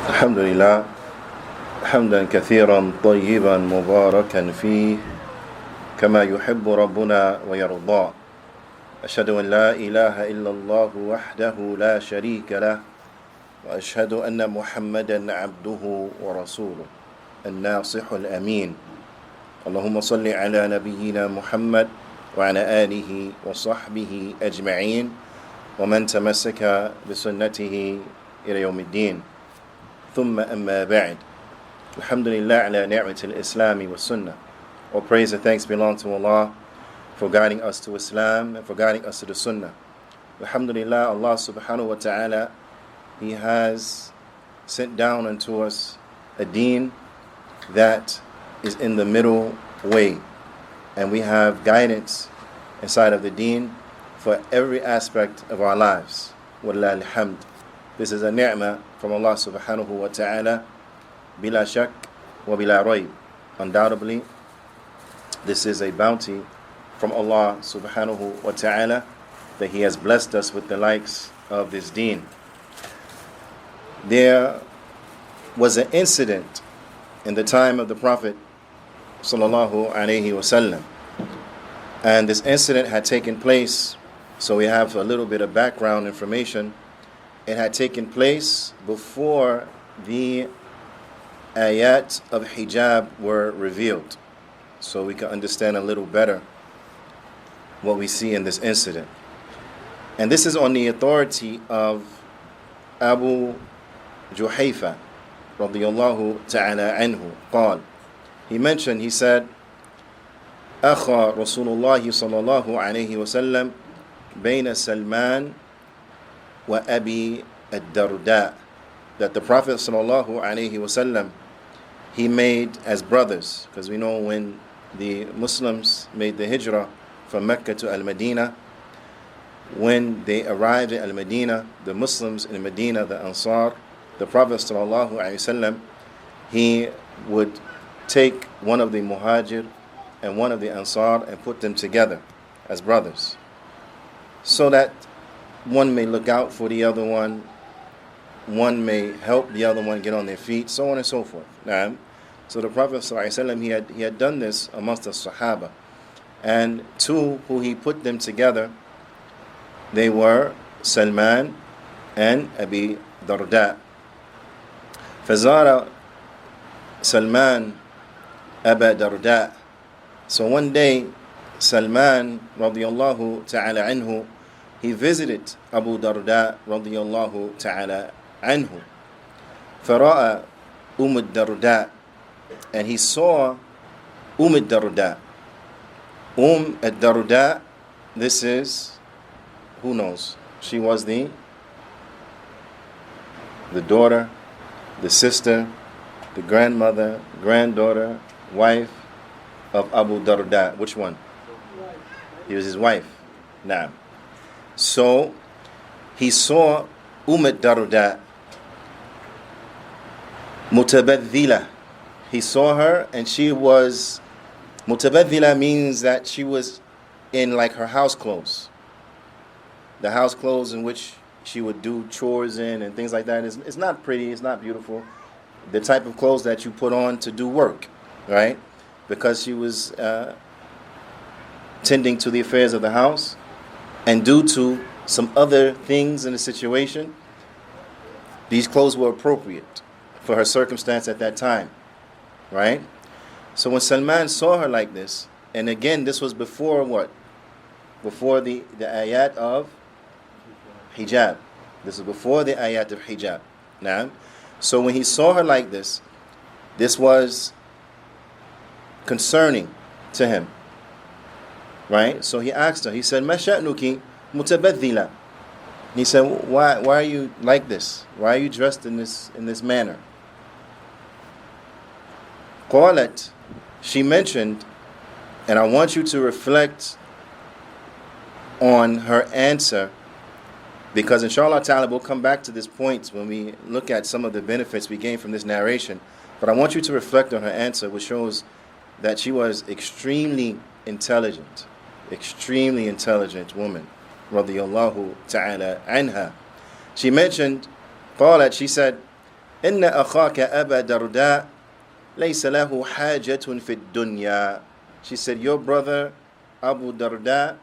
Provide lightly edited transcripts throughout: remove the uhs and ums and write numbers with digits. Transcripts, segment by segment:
الحمد لله حمدا كثيرا طيبا مباركا فيه كما يحب ربنا ويرضى. أشهد أن لا إله إلا الله وحده لا شريك له وأشهد أن محمدا عبده ورسوله الناصح الأمين. اللهم صل على نبينا محمد وعلى آله وصحبه أجمعين ومن تمسك بسنته إلى يوم الدين. ثم أما بعد. Alhamdulillah ala ni'mat al-Islam wa sunnah. All praise and thanks belong to Allah for guiding us to Islam and for guiding us to the sunnah. Alhamdulillah, Allah subhanahu wa ta'ala, He has sent down unto us a deen that is in the middle way. And we have guidance inside of the deen for every aspect of our lives. Wallah alhamd. This is a ni'mah from Allah subhanahu wa ta'ala. Bila shak wa bila rayb. Undoubtedly, this is a bounty from Allah subhanahu wa ta'ala that He has blessed us with the likes of this deen. There was an incident in the time of the Prophet sallallahu alaihi wasallam, and this incident had taken place, so we have a little bit of background information. It had taken place before the ayat of hijab were revealed, so we can understand a little better what we see in this incident. And this is on the authority of Abu Juhayfa radiyallahu ta'ala anhu قال. He mentioned, he said, أخى رسول الله صلى الله عليه وسلم بين سلمان وأبي الدرداء. That the Prophet sallallahu alaihi wasallam, he made as brothers, because we know when the Muslims made the hijrah from Mecca to Al-Madinah, when they arrived at Al-Madinah, the Muslims in Medina, the Ansar, the Prophet sallallahu alaihi wasallam, he would take one of the Muhajir and one of the Ansar and put them together as brothers, so that one may look out for the other one may help the other one get on their feet, so on and so forth. So the Prophet ﷺ, he had done this amongst the Sahaba, and two who he put them together, they were Salman and Abi Darda. فزار Salman Aba Darda. So one day Salman radiyallahu ta'ala anhu, he visited Abu Darda radiyallahu ta'ala anhu. فَرَأَى الدرداء, and he saw الدرداء. الدرداء, this is, who knows? She was the daughter, the sister, the grandmother, granddaughter, wife of Abu Darda. Which one? He was his wife. Now, so he saw Darda mutabadhila. He saw her, and she was mutabadhila, means that she was in like her house clothes, the house clothes in which she would do chores in and things like that. It's not pretty, it's not beautiful, the type of clothes that you put on to do work, right? Because she was tending to the affairs of the house, and due to some other things in the situation, these clothes were appropriate for her circumstance at that time, right? So when Salman saw her like this, and again, this was before what? Before the ayat of hijab. This is before the ayat of hijab. Now, so when he saw her like this was concerning to him, right? So he asked her, he said, "Ma sha'nuki mutabadhila?" He said, why are you like this? Why are you dressed in this manner? Qalat, she mentioned, and I want you to reflect on her answer, because inshallah ta'ala we'll come back to this point when we look at some of the benefits we gain from this narration. But I want you to reflect on her answer, which shows that she was extremely intelligent woman, radiyallahu ta'ala anha. She mentioned, qalat, she said, إن أخاك أبا درداء ليس له حاجة في الدنيا. She said, your brother Abu Darda,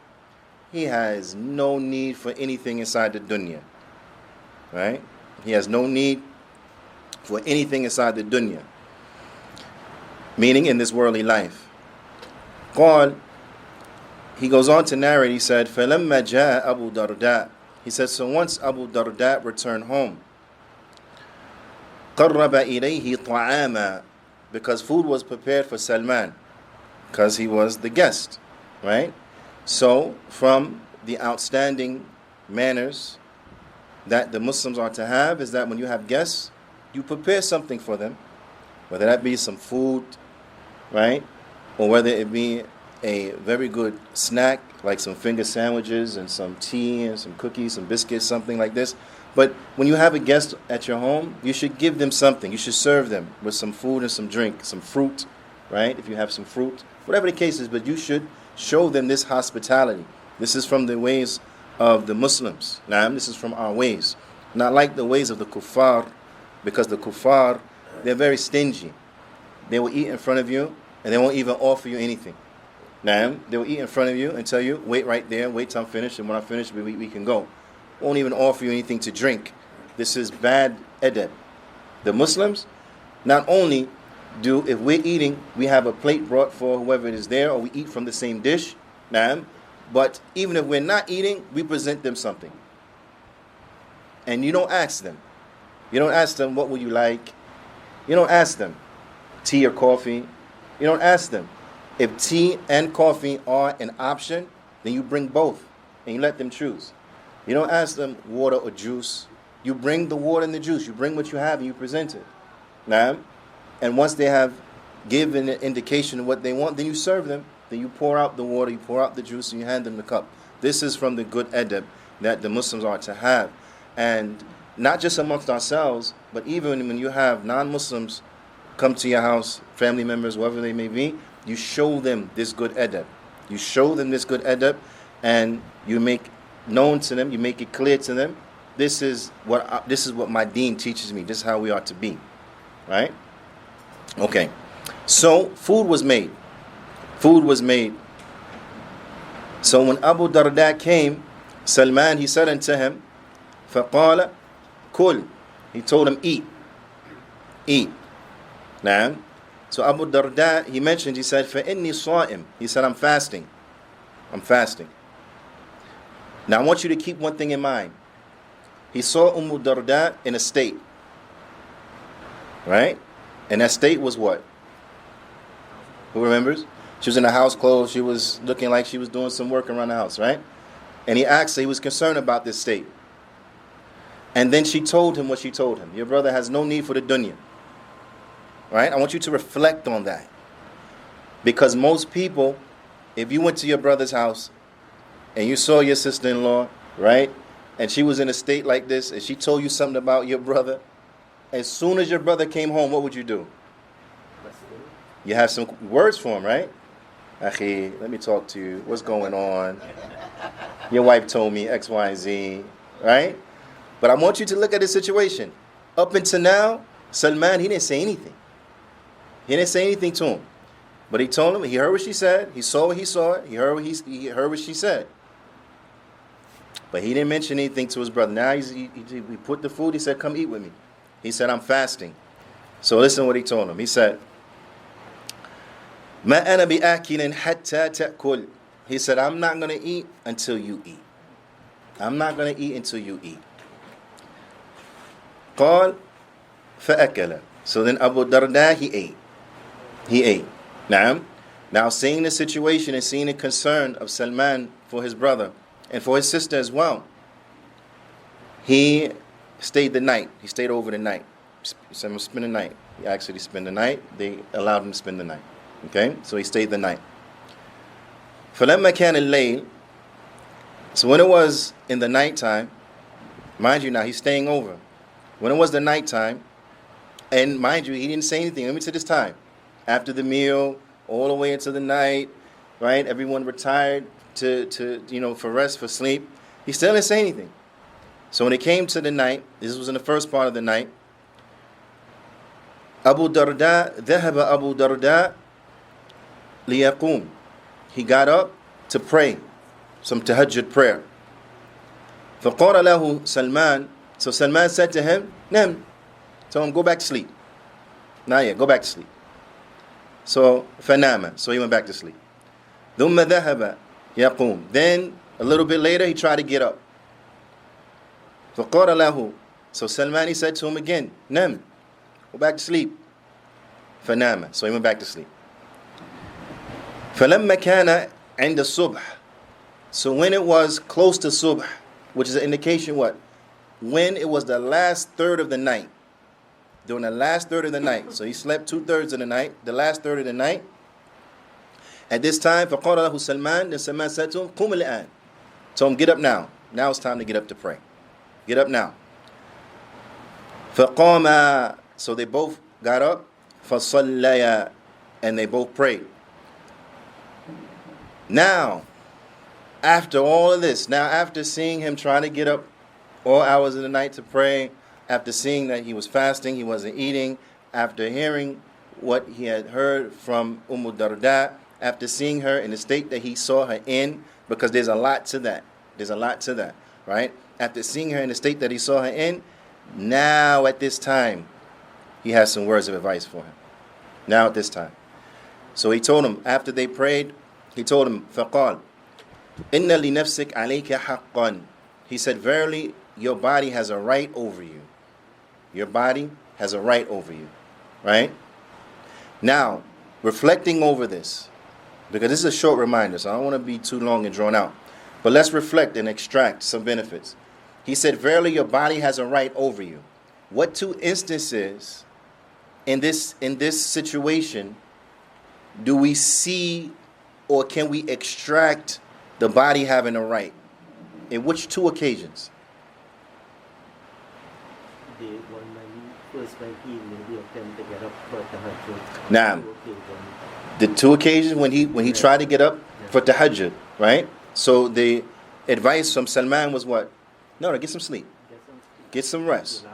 he has no need for anything inside the dunya. Right? He has no need for anything inside the dunya. Meaning in this worldly life. قال, he goes on to narrate, he said, فَلَمَّا جَاءَ أَبُو دَرْدَاء. He said, so once Abu Darda returned home, قَرَّبَ إِلَيْهِ طَعَامًا, because food was prepared for Salman, because he was the guest, right? So, from the outstanding manners that the Muslims are to have is that when you have guests, you prepare something for them, whether that be some food, right? Or whether it be a very good snack, like some finger sandwiches and some tea and some cookies, some biscuits, something like this. But when you have a guest at your home, you should give them something. You should serve them with some food and some drink, some fruit, right? If you have some fruit, whatever the case is, but you should show them this hospitality. This is from the ways of the Muslims. Now, this is from our ways. Not like the ways of the kuffar, because the kuffar, they're very stingy. They will eat in front of you, and they won't even offer you anything. Now, they will eat in front of you and tell you, wait right there, wait till I'm finished, and when I'm finished, we can go. Won't even offer you anything to drink. This is bad adab. The Muslims, not only do, if we're eating, we have a plate brought for whoever it is there, or we eat from the same dish, but even if we're not eating, we present them something. And you don't ask them. You don't ask them, what would you like? You don't ask them, tea or coffee. You don't ask them. If tea and coffee are an option, then you bring both, and you let them choose. You don't ask them water or juice. You bring the water and the juice. You bring what you have and you present it. And once they have given an indication of what they want, then you serve them. Then you pour out the water, you pour out the juice, and you hand them the cup. This is from the good adab that the Muslims are to have. And not just amongst ourselves, but even when you have non-Muslims come to your house, family members, whoever they may be, you show them this good adab. You show them this good adab, and you make known to them, you make it clear to them, this is what my deen teaches me. This is how we are to be. Right? Okay. So food was made. Food was made. So when Abu Darda came, Salman, he said unto him, فَقَالَ كُلْ. He told him, eat. Eat. Now, so Abu Darda, he mentioned, he said, فَإِنِّي صَائِمٌ. He said, I'm fasting. I'm fasting. Now I want you to keep one thing in mind. He saw Darda in a state. Right? And that state was what? Who remembers? She was in the house clothes. She was looking like she was doing some work around the house, right? And he asked her, he was concerned about this state. And then she told him what she told him. Your brother has no need for the dunya. Right? I want you to reflect on that. Because most people, if you went to your brother's house and you saw your sister-in-law, right? And she was in a state like this, and she told you something about your brother, as soon as your brother came home, what would you do? You have some words for him, right? Akhi, let me talk to you. What's going on? Your wife told me X, Y, and Z, right? But I want you to look at the situation. Up until now, Salman, he didn't say anything. He didn't say anything to him. But he told him, he heard what she said, he saw what he saw, he heard what she said. But he didn't mention anything to his brother. Now he put the food, he said, come eat with me. He said, I'm fasting. So listen to what he told him. He said, مَا أَنَا بِآكِلٍ حَتَّى تَأْكُلْ. He said, I'm not going to eat until you eat. I'm not going to eat until you eat. قال فأكل. So then Abu Darda, he ate. He ate. Now seeing the situation and seeing the concern of Salman for his brother and for his sister as well, he stayed the night. He stayed over the night. He said, I'm going to spend the night. He actually spent the night. They allowed him to spend the night. Okay? So he stayed the night. فَلَمَّا كَانَ اللَّيْلِ. So when it was in the nighttime, mind you now, he's staying over. When it was the nighttime, and mind you, he didn't say anything. Let me to this time. After the meal, all the way into the night, right? Everyone retired to for rest, for sleep. He still didn't say anything. So when it came to the night, this was in the first part of the night, Abu Darda, ذهب Abu Darda ليقوم. He got up to pray some tahajjud prayer. فقال له سلمان. So Salman said to him, Nam. Told him, go back to sleep. Not yet, go back to sleep. So فنام. So he went back to sleep. ثم ذهب يقوم. Then a little bit later he tried to get up. فقال له. So Salman, he said to him again, Nam. Go back to sleep. فنام. So he went back to sleep. فلما كان عند الصبح. So when it was close to subh, which is an indication what? When it was the last third of the night. During the last third of the night. So he slept 2/3 of the night, the last third of the night. At this time, فقال له سلمان. Then Salman said to him, قُمِ الآن. Told him, get up now. Now it's time to get up to pray. Get up now. فقام. So they both got up. فصليا. And they both prayed. Now, after all of this, now after seeing him trying to get up all hours of the night to pray, after seeing that he was fasting, he wasn't eating, after hearing what he had heard from Darda, after seeing her in the state that he saw her in, because there's a lot to that. There's a lot to that, right? After seeing her in the state that he saw her in, now at this time, he has some words of advice for him. Now at this time. So he told him, after they prayed, he told him, فَقَالْ إِنَّ لِنَفْسِكَ عَلَيْكَ حَقًّا. He said, verily, your body has a right over you. Your body has a right over you. Right? Now, reflecting over this, because this is a short reminder, so I don't want to be too long and drawn out. But let's reflect and extract some benefits. He said, verily, your body has a right over you. What two instances in this situation do we see, or can we extract the body having a right? In which two occasions? The one when first when he attempted to get up for tahajjud. Now, the two occasions when he tried to get up for tahajjud, right? So the advice from Salman was what? No, get some sleep. Get some rest.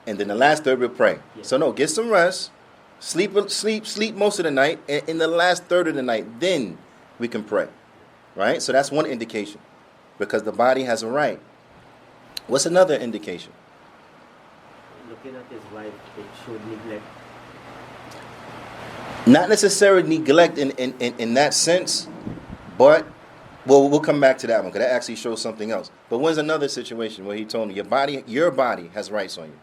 And then the last third we'll pray. So no, get some rest. Sleep most of the night. And in the last third of the night, then we can pray. Right? So that's one indication. Because the body has a right. What's another indication? Looking at his wife, it showed neglect. Not necessarily neglect in that sense, but we'll come back to that one, because that actually shows something else. But when's another situation where he told me your body has rights on you?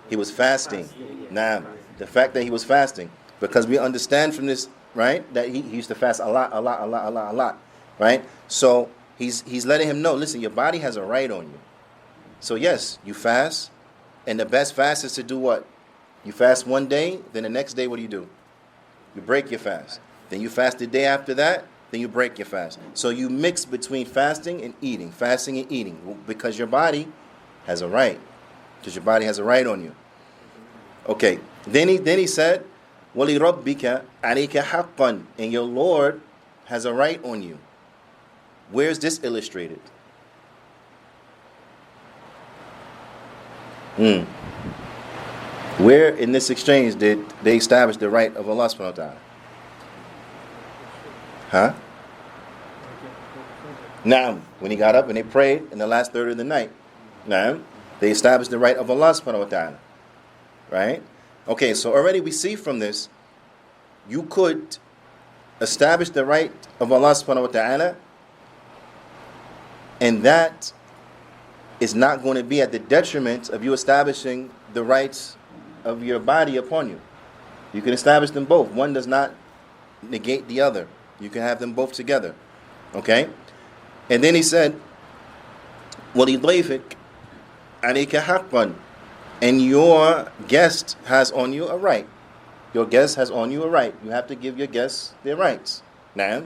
He was fasting. Now, the fact that he was fasting, because we understand from this, right, that he used to fast a lot, right? So he's letting him know, listen, your body has a right on you. So yes, you fast, and the best fast is to do what? You fast one day, then the next day what do? You break your fast. Then you fast the day after that, then you break your fast. So you mix between fasting and eating, because your body has a right. Because your body has a right on you. Okay. Then he said, وَلِرَبِّكَ عَلَيْكَ حَقًّا. And your Lord has a right on you. Where's this illustrated? Where in this exchange did they establish the right of Allah subhanahu wa ta'ala? Huh? Now, when he got up and they prayed in the last third of the night, now they established the right of Allah subhanahu wa ta'ala. Right? Okay, so already we see from this, you could establish the right of Allah subhanahu wa ta'ala, and that is not going to be at the detriment of you establishing the rights of your body upon you. You can establish them both. One does not negate the other. You can have them both together. Okay? And then he said, وَلِضَيْفِكَ عَلَيْكَ حَقًّا. And your guest has on you a right. Your guest has on you a right. You have to give your guests their rights. Now,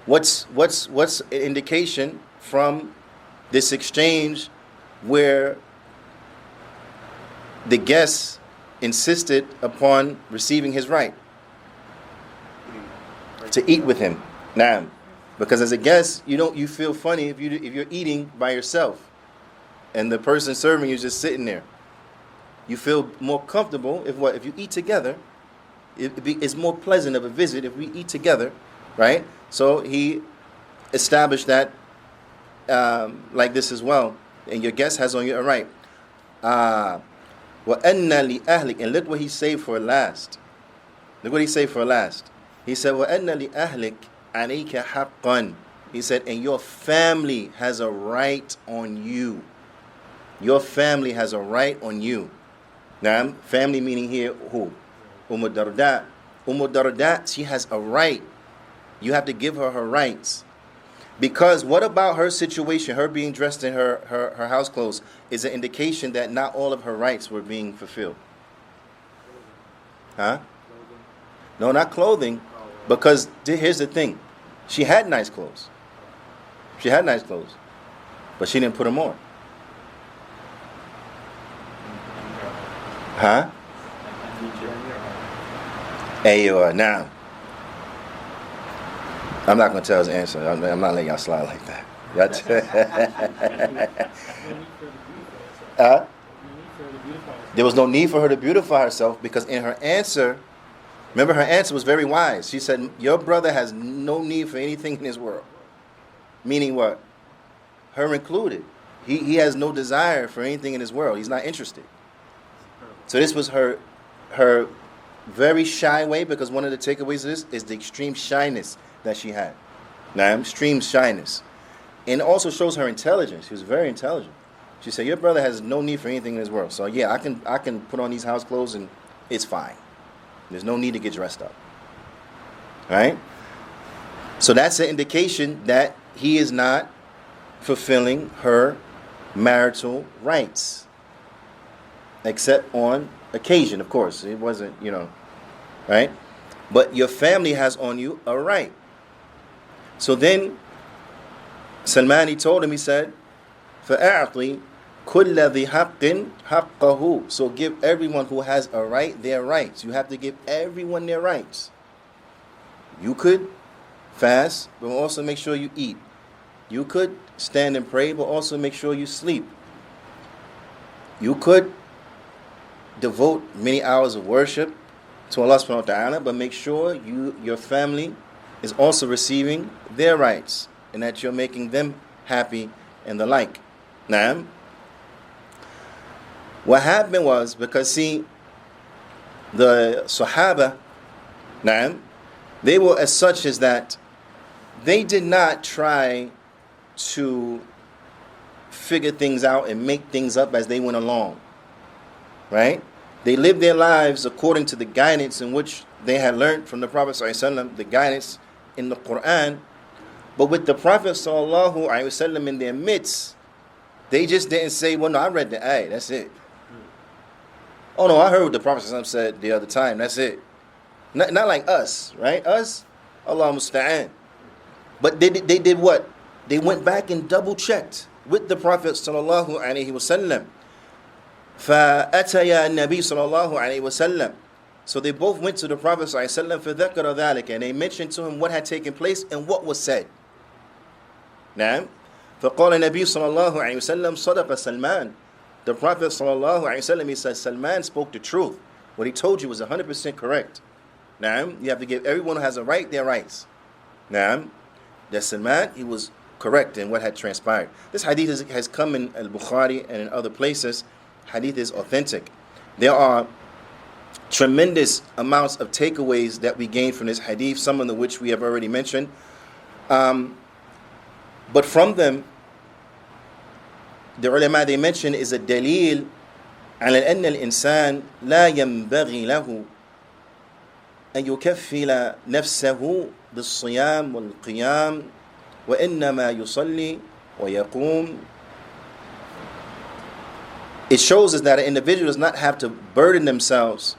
what's an indication from this exchange where the guest insisted upon receiving his right to eat with him? Now, because as a guest, you feel funny if you're eating by yourself and the person serving you is just sitting there. You feel more comfortable if you eat together. It's more pleasant of a visit if we eat together, right? So he established that like this as well. And your guest has on you a right. وَأَنَّ لِأَهْلِكَ. And look what he said for last. Look what he said for last. He said, وَأَنَّ لِأَهْلِكَ عَلَيْكَ حَقًّا. He said, and your family has a right on you. Your family has a right on you. Now, family meaning here who? Darda. Darda, she has a right. You have to give her her rights. Because what about her situation, her being dressed in her house clothes, is an indication that not all of her rights were being fulfilled. Huh? No, not clothing. Because here's the thing. She had nice clothes. She had nice clothes. But she didn't put them on. Huh? Hey, you are now. I'm not going to tell his answer. I'm not letting y'all slide like that. There was no need for her to beautify herself because in her answer, remember her answer was very wise. She said, your brother has no need for anything in this world. Meaning what? Her included. He has no desire for anything in this world. He's not interested. So this was her very shy way, because one of the takeaways of this is the extreme shyness that she had. Now, extreme shyness. And it also shows her intelligence. She was very intelligent. She said, your brother has no need for anything in this world. So yeah, I can put on these house clothes and it's fine. There's no need to get dressed up. Right? So that's an indication that he is not fulfilling her marital rights. Except on occasion, of course. It wasn't, right? But your family has on you a right. So then, Salman, he told him, he said, فَأَعْطِي كُلَّ ذِي حَقٍّ حَقَّهُ. So give everyone who has a right their rights. You have to give everyone their rights. You could fast, but also make sure you eat. You could stand and pray, but also make sure you sleep. You could devote many hours of worship to Allah subhanahu wa ta'ala, but make sure your family is also receiving their rights and that you're making them happy and the like. Now, what happened was, because see, the Sahaba, they were as such as that they did not try to figure things out and make things up as they went along. Right? They lived their lives according to the guidance in which they had learned from the Prophet ﷺ, the guidance in the Quran. But with the Prophet ﷺ in their midst, they just didn't say, well, no, I read the ayah, that's it. Oh, no, I heard what the Prophet ﷺ said the other time, that's it. Not like us, right? Us, Allah musta'an. But they did what? They went back and double-checked with the Prophet ﷺ. فأتيا النبي صلى الله عليه وسلم. So they both went to the Prophet صلى الله عليه وسلم فذكر ذلك, and they mentioned to him what had taken place and what was said. نعم. فقال النبي صلى الله عليه وسلم صدق سلمان. The Prophet صلى الله عليه وسلم, he said, Salman spoke the truth. What he told you was 100% correct. نعم. You have to give everyone who has a right their rights. نعم. That Salman, he was correct in what had transpired. This hadith has come in Al-Bukhari and in other places. Hadith is authentic. There are tremendous amounts of takeaways that we gain from this hadith, some of which we have already mentioned. But from them, the ulama, they mention, is a dalil على أن الإنسان لا ينبغي له أن يكفل نفسه بالصيام والقيام وإنما يصلي ويقوم. It shows us that an individual does not have to burden themselves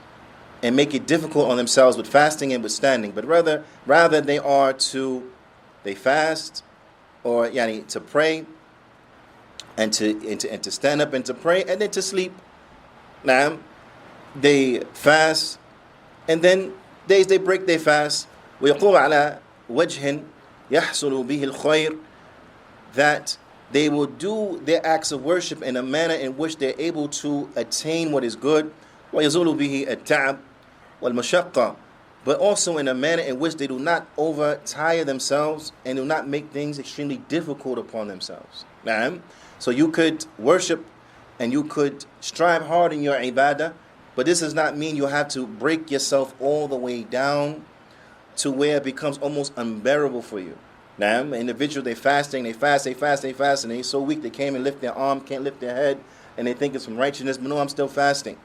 and make it difficult on themselves with fasting and with standing, but rather they fast, or to pray, and to stand up and to pray, and then to sleep. Now, they fast, and then days they break their fast. ويقوم على وجه يحصل به الخير, that they will do their acts of worship in a manner in which they're able to attain what is good, وَيَزُولُ بِهِ التَّعَبُ وَالْمَشَقَّةِ, but also in a manner in which they do not overtire themselves and do not make things extremely difficult upon themselves. So you could worship and you could strive hard in your ibadah, but this does not mean you have to break yourself all the way down to where it becomes almost unbearable for you. Now, an individual, they fast, and they're so weak they can't even lift their arm, can't lift their head, and they think it's from righteousness, but no, I'm still fasting.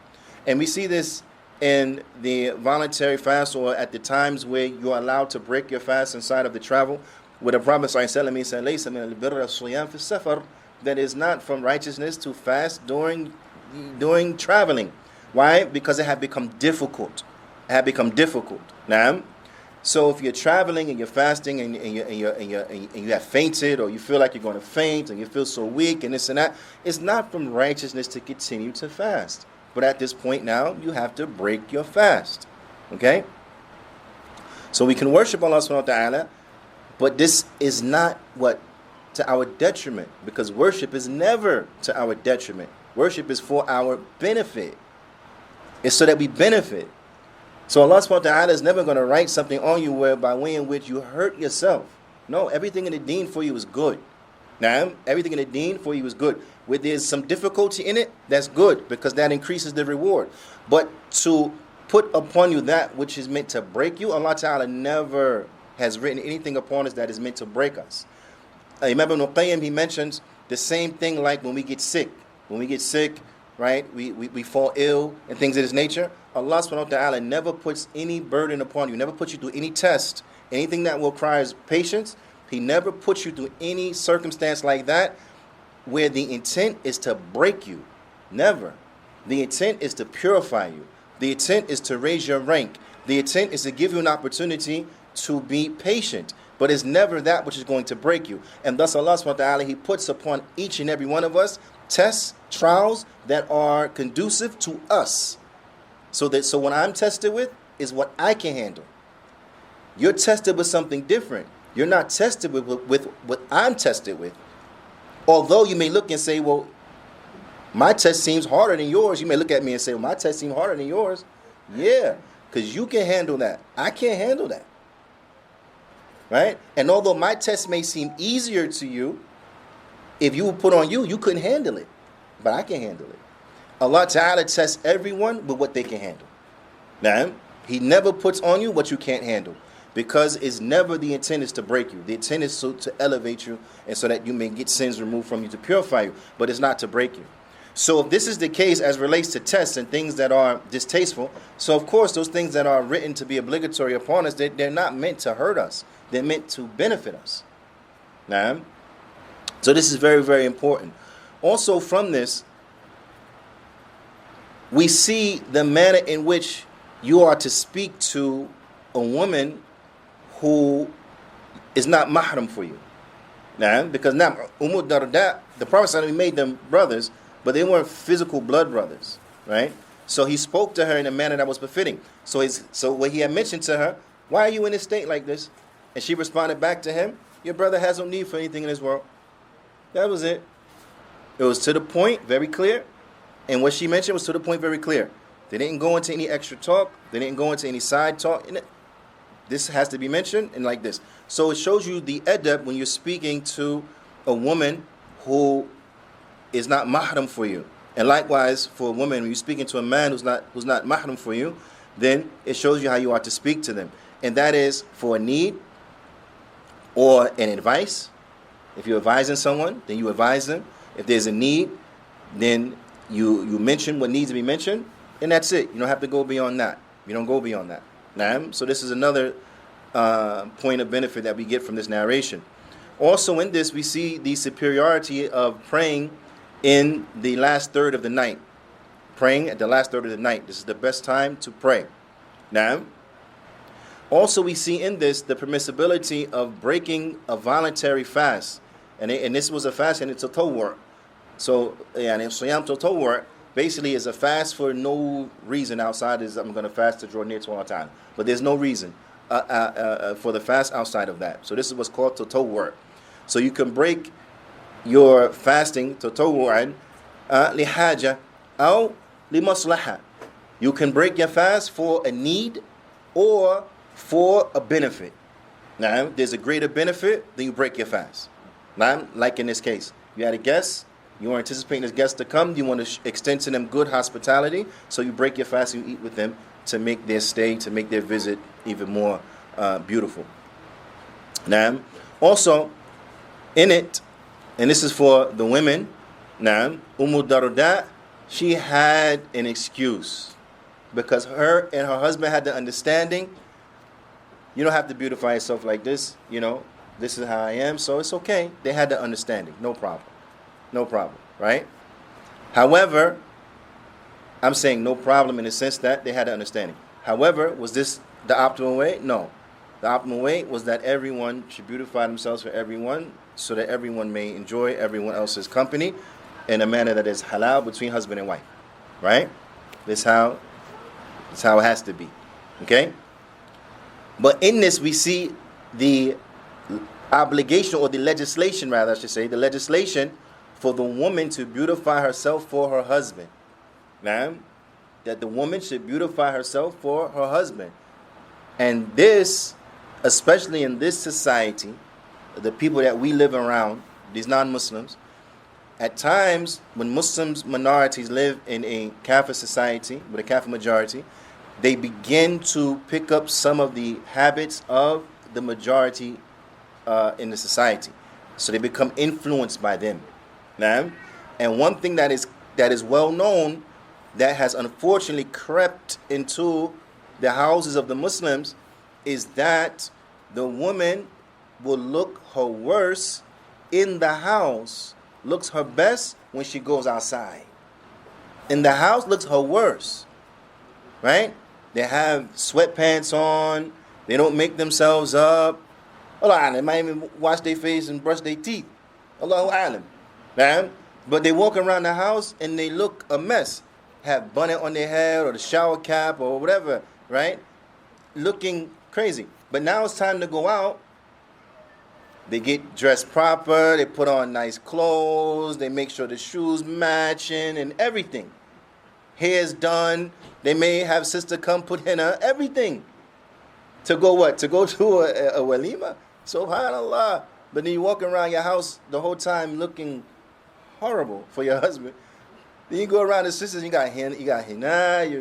And we see this in the voluntary fast, or at the times where you're allowed to break your fast inside of the travel, where the Prophet ﷺ, he said, لَيْسَ مِنَ الْبِرَّ الصِّيَامِ فِي السَّفَرِ, that is not from righteousness to fast during traveling. Why? Because it had become difficult. Now, so if you're traveling and you're fasting and you have fainted, or you feel like you're going to faint, and you feel so weak and this and that, it's not from righteousness to continue to fast. But at this point now, you have to break your fast. Okay? So we can worship Allah subhanahu wa ta'ala, but this is not to our detriment, because worship is never to our detriment. Worship is for our benefit. It's so that we benefit. So Allah subhanahu wa ta'ala is never going to write something on you by way in which you hurt yourself. No, everything in the deen for you is good. Now, everything in the deen for you is good. Where there's some difficulty in it, that's good, because that increases the reward. But to put upon you that which is meant to break you, Allah ta'ala never has written anything upon us that is meant to break us. Imam Ibn Qayyim, he mentions the same thing like when we get sick. When we get sick, right, we fall ill and things of this nature. Allah subhanahu wa ta'ala never puts any burden upon you, never puts you through any test, anything that requires patience. He never puts you through any circumstance like that where the intent is to break you. Never. The intent is to purify you. The intent is to raise your rank. The intent is to give you an opportunity to be patient. But it's never that which is going to break you. And thus Allah subhanahu wa ta'ala, He puts upon each and every one of us tests, trials that are conducive to us. So what I'm tested with is what I can handle. You're tested with something different. You're not tested with what I'm tested with. Although you may look and say, well, my test seems harder than yours. You may look at me and say, well, my test seems harder than yours. Yeah, because you can handle that. I can't handle that. Right? And although my test may seem easier to you, if you were put on you, you couldn't handle it. But I can handle it. Allah Ta'ala tests everyone with what they can handle. Now, He never puts on you what you can't handle. Because it's never the intent is to break you. The intent is to elevate you, and so that you may get sins removed from you, to purify you. But it's not to break you. So if this is the case as relates to tests and things that are distasteful, so of course those things that are written to be obligatory upon us, they're not meant to hurt us. They're meant to benefit us. Now, so this is very, very important. Also from this, we see the manner in which you are to speak to a woman who is not mahram for you. Now, because now, Darda, the Prophet ﷺ made them brothers, but they weren't physical blood brothers, right? So he spoke to her in a manner that was befitting. So what he had mentioned to her, why are you in this state like this? And she responded back to him, your brother has no need for anything in this world. That was it. It was to the point, very clear. And what she mentioned was to the point, very clear. They didn't go into any extra talk. They didn't go into any side talk. This has to be mentioned and like this. So it shows you the adab when you're speaking to a woman who is not mahram for you. And likewise, for a woman, when you're speaking to a man who's not mahram for you, then it shows you how you are to speak to them. And that is for a need or an advice. If you're advising someone, then you advise them. If there's a need, then you mention what needs to be mentioned, and that's it. You don't have to go beyond that. You don't go beyond that. So this is another point of benefit that we get from this narration. Also in this, we see the superiority of praying in the last third of the night. Praying at the last third of the night. This is the best time to pray. Now, also we see in this the permissibility of breaking a voluntary fast. And this was a fast and it's a tatawwu'. So, Siyam tatawwu' basically is a fast for no reason outside is I'm going to fast to draw near to Allah Ta'ala. But there's no reason for the fast outside of that. So this is what's called tatawwu'. So you can break you're fasting tatawu'an lihaja aw limaslaha. You can break your fast for a need or for a benefit. Now, there's a greater benefit, then you break your fast. Now, like in this case, you had a guest, you were anticipating this guest to come, you want to extend to them good hospitality, so you break your fast and you eat with them to make their stay, to make their visit even more beautiful. Now, also, in it, and this is for the women, now, Darda, she had an excuse because her and her husband had the understanding, you don't have to beautify yourself like this, this is how I am, so it's okay. They had the understanding, no problem, right? However, I'm saying no problem in the sense that they had the understanding. However, was this the optimal way? No. The optimal way was that everyone should beautify themselves for everyone so that everyone may enjoy everyone else's company in a manner that is halal between husband and wife, right? That's how it has to be, okay? But in this, we see the obligation, or the legislation, rather, I should say, the legislation for the woman to beautify herself for her husband. Now, that the woman should beautify herself for her husband. And this, especially in this society, the people that we live around, these non-Muslims, at times when Muslims minorities live in a Kafir society, with a Kafir majority, they begin to pick up some of the habits of the majority in the society. So they become influenced by them. Now, and one thing that is well known, that has unfortunately crept into the houses of the Muslims, is that the woman will look her worst in the house, looks her best when she goes outside. In the house, looks her worst, right? They have sweatpants on. They don't make themselves up. Allah, they might even wash their face and brush their teeth. Allahu alam. Right? But they walk around the house and they look a mess. Have bonnet on their head or the shower cap or whatever, right? Looking crazy. But now it's time to go out. They get dressed proper. They put on nice clothes. They make sure the shoes matching and everything. Hair's done. They may have sister come put henna, everything. To go what? To go to a walima? Subhanallah. But then you walk around your house the whole time looking horrible for your husband. Then you go around the sisters, you got henna, you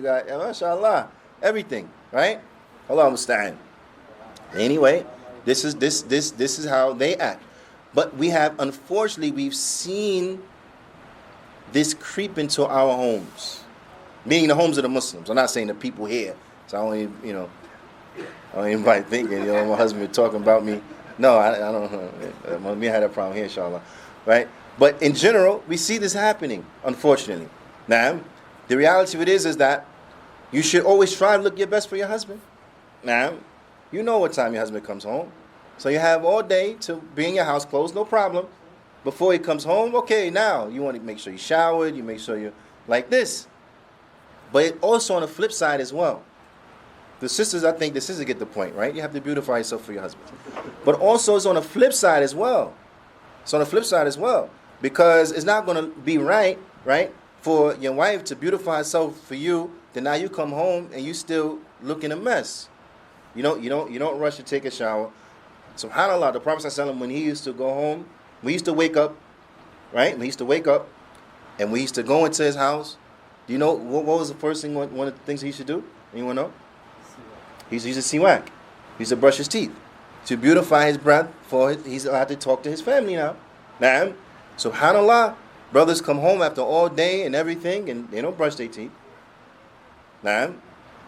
got, mashallah, everything, right? Allah musta'an. Anyway, this is how they act. But unfortunately, we've seen this creep into our homes. Meaning the homes of the Muslims. I'm not saying the people here. So I don't even, anybody thinking, my husband talking about me. No, I don't. Me had that problem here, inshallah. Right? But in general, we see this happening, unfortunately. Now, the reality of it is that you should always try to look your best for your husband. Now, you know what time your husband comes home. So you have all day to be in your house clothes, no problem. Before he comes home, okay, now you want to make sure you showered, you make sure you're like this. But it also on the flip side as well. The sisters, I think the sisters get the point, right? You have to beautify yourself for your husband. But also it's on the flip side as well. It's on the flip side as well. Because it's not going to be right, for your wife to beautify herself for you, then now you come home and you still looking a mess. You don't rush to take a shower. SubhanAllah, the Prophet ﷺ, when he used to go home, we used to wake up, right? We used to wake up and we used to go into his house. Do you know what was the first thing, one of the things he used to do? Anyone know? He used to siwak. He used to brush his teeth to beautify his breath he's allowed to talk to his family now. Now, SubhanAllah, brothers come home after all day and everything and they don't brush their teeth. Now,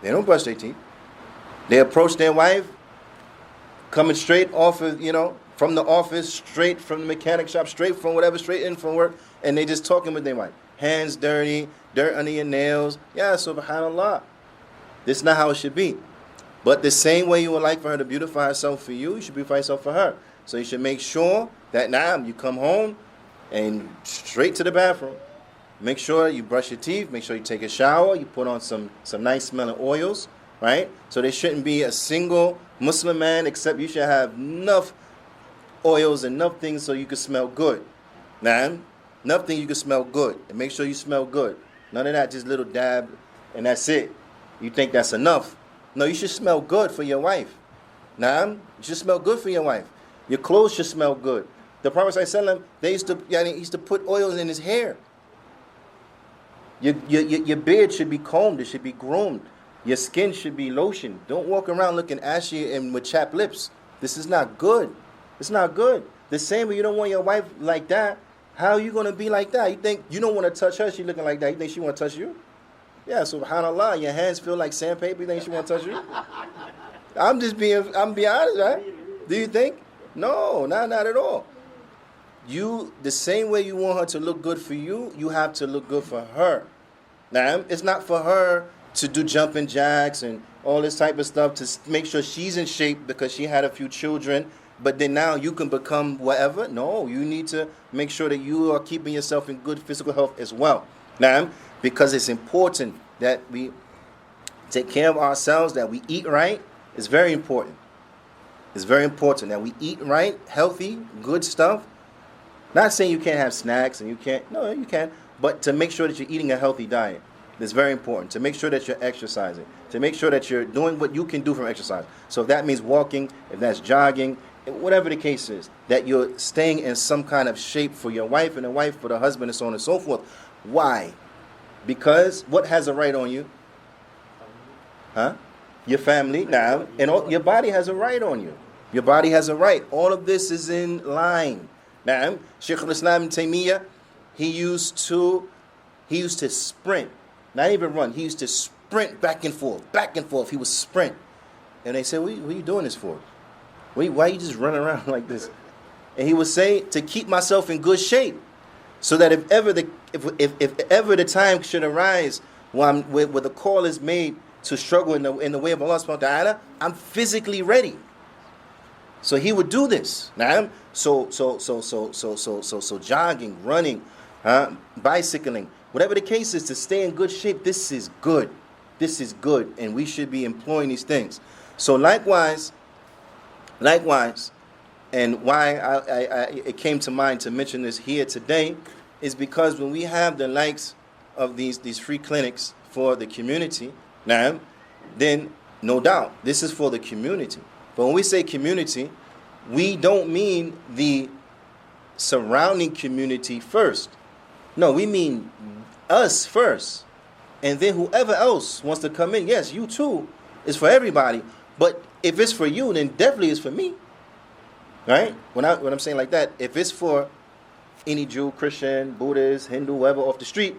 they don't brush their teeth. They approach their wife coming straight off of, from the office, straight from the mechanic shop, straight from whatever, straight in from work, and they just talking with their wife. Hands dirty, dirt under your nails. Yeah, subhanallah. This is not how it should be. But the same way you would like for her to beautify herself for you, you should beautify yourself for her. So you should make sure that now you come home and straight to the bathroom. Make sure you brush your teeth, make sure you take a shower, you put on some nice smelling oils, right? So there shouldn't be a single Muslim man, except you should have enough oils, enough things so you can smell good. Nah, nothing you can smell good. And make sure you smell good. None of that just little dab and that's it. You think that's enough. No, you should smell good for your wife. Nah, you should smell good for your wife. Your clothes should smell good. The Prophet ﷺ, he used to put oils in his hair. Your beard should be combed. It should be groomed. Your skin should be lotioned. Don't walk around looking ashy and with chapped lips. This is not good. It's not good. The same way you don't want your wife like that. How are you going to be like that? You think you don't want to touch her? She looking like that. You think she want to touch you? Yeah, subhanAllah. Your hands feel like sandpaper. You think she want to touch you? I'm being honest, right? Do you think? No, not at all. The same way you want her to look good for you, you have to look good for her. Now, it's not for her to do jumping jacks and all this type of stuff to make sure she's in shape because she had a few children, but then now you can become whatever. No, you need to make sure that you are keeping yourself in good physical health as well. Now, because it's important that we take care of ourselves, that we eat right. It's very important. It's very important that we eat right, healthy, good stuff. Not saying you can't have snacks and you can't. No, you can. But to make sure that you're eating a healthy diet. It's very important. To make sure that you're exercising. To make sure that you're doing what you can do from exercise. So if that means walking, if that's jogging, whatever the case is, that you're staying in some kind of shape for your wife and a wife for the husband and so on and so forth. Why? Because what has a right on you? Huh? Your family now, and your body has a right on you. Your body has a right. All of this is in line. Now, Shaykh al-Islam Taymiyyah, he used to sprint, not even run. He used to sprint back and forth, back and forth. He would sprint, and they said, "What are you doing this for? Why are you just running around like this?" And he would say, "To keep myself in good shape, so that if ever the time should arise where the call is made to struggle in the way of Allah subhanahu wa ta'ala, I'm physically ready." So he would do this. Now, so jogging, running, bicycling, whatever the case is, to stay in good shape. This is good. This is good, and we should be employing these things. So likewise, and why it came to mind to mention this here today is because when we have the likes of these free clinics for the community, now, then no doubt this is for the community. But when we say community, we don't mean the surrounding community first. No, we mean us first. And then whoever else wants to come in, yes, you too, is for everybody. But if it's for you, then definitely it's for me. Right? When I'm saying like that, if it's for any Jew, Christian, Buddhist, Hindu, whoever off the street,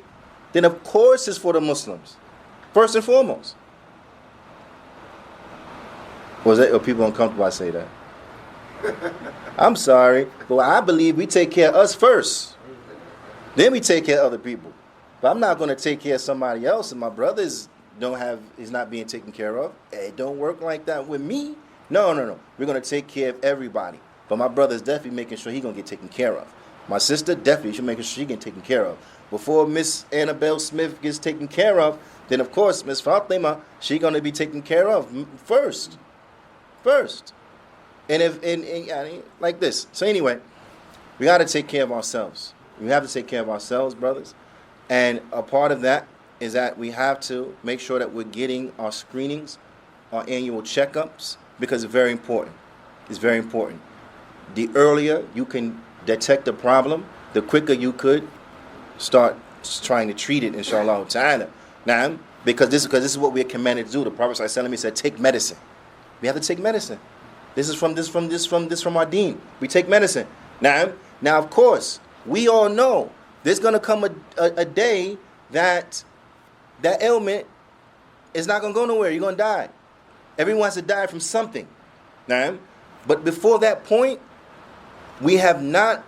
then of course it's for the Muslims. First and foremost. Are people uncomfortable I say that? I'm sorry, but I believe we take care of us first. Then we take care of other people. But I'm not going to take care of somebody else and my brothers is not being taken care of. It don't work like that with me. No. We're going to take care of everybody. But my brother's definitely making sure he's going to get taken care of. My sister definitely should make sure she gets taken care of. Before Miss Annabelle Smith gets taken care of, then of course Miss Fatima, she's going to be taken care of first. And like this. So anyway, we got to take care of ourselves. We have to take care of ourselves, brothers. And a part of that is that we have to make sure that we're getting our screenings, our annual checkups, because it's very important. It's very important. The earlier you can detect the problem, the quicker you could start trying to treat it, inshallah ta'ala. Now, because this is what we're commanded to do. The Prophet ﷺ said, take medicine. We have to take medicine. This is from our deen. We take medicine. Now, of course, we all know there's going to come a day that ailment is not going to go nowhere. You're going to die. Everyone has to die from something. Now, but before that point, we have not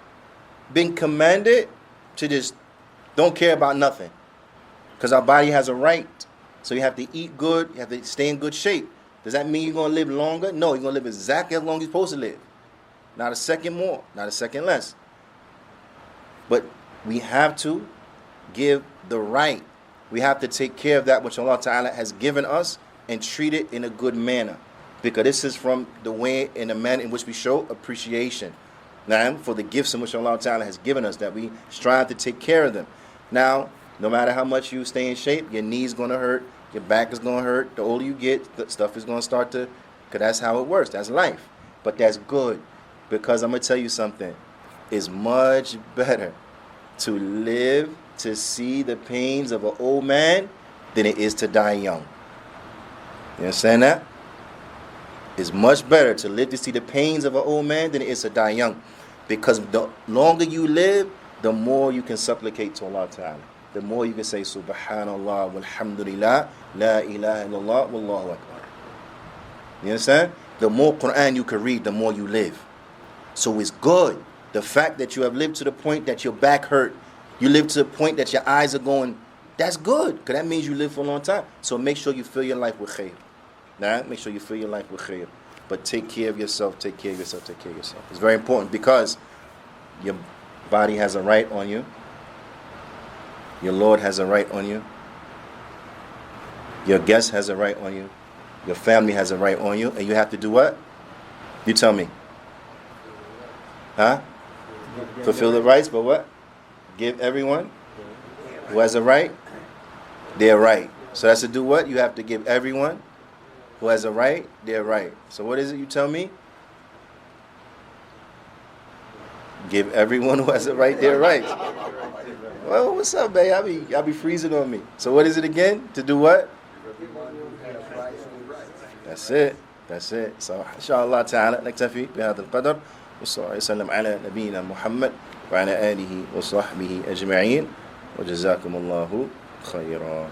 been commanded to just don't care about nothing. Because our body has a right. So you have to eat good. You have to stay in good shape. Does that mean you're going to live longer? No, you're going to live exactly as long as you're supposed to live. Not a second more, not a second less. But we have to give the right. We have to take care of that which Allah Ta'ala has given us and treat it in a good manner. Because this is from the way, in the manner in which we show appreciation. Now, for the gifts in which Allah Ta'ala has given us, that we strive to take care of them. Now, no matter how much you stay in shape, your knee's going to hurt, your back is going to hurt. The older you get, the stuff is going to start to, because that's how it works. That's life. But that's good, because I'm going to tell you something. It's much better to live to see the pains of an old man than it is to die young. You understand that? It's much better to live to see the pains of an old man than it is to die young. Because the longer you live, the more you can supplicate to Allah Ta'ala. The more you can say, Subhanallah, walhamdulillah, la ilaha illallah, wallahu akbar. You understand? The more Quran you can read, the more you live. So it's good. The fact that you have lived to the point that your back hurt, you live to the point that your eyes are going, that's good. Because that means you live for a long time. So make sure you fill your life with khair. Nah? Make sure you fill your life with khair. But take care of yourself, take care of yourself, take care of yourself. It's very important because your body has a right on you. Your Lord has a right on you. Your guest has a right on you. Your family has a right on you. And you have to do what? You tell me. Huh? Fulfill the rights, but what? Give everyone who has a right their right. So that's to do what? You have to give everyone who has a right their right. So what is it you tell me? Give everyone who has a right their right. Well, what's up, babe? Y'all be freezing on me. So what is it again? To do what? That's it. That's it. So inshallah ta'ala نكتفي بهذا القدر وصلى الله وسلم على نبينا محمد وعلى آله وصحبه أجمعين وجزاكم الله خيرا.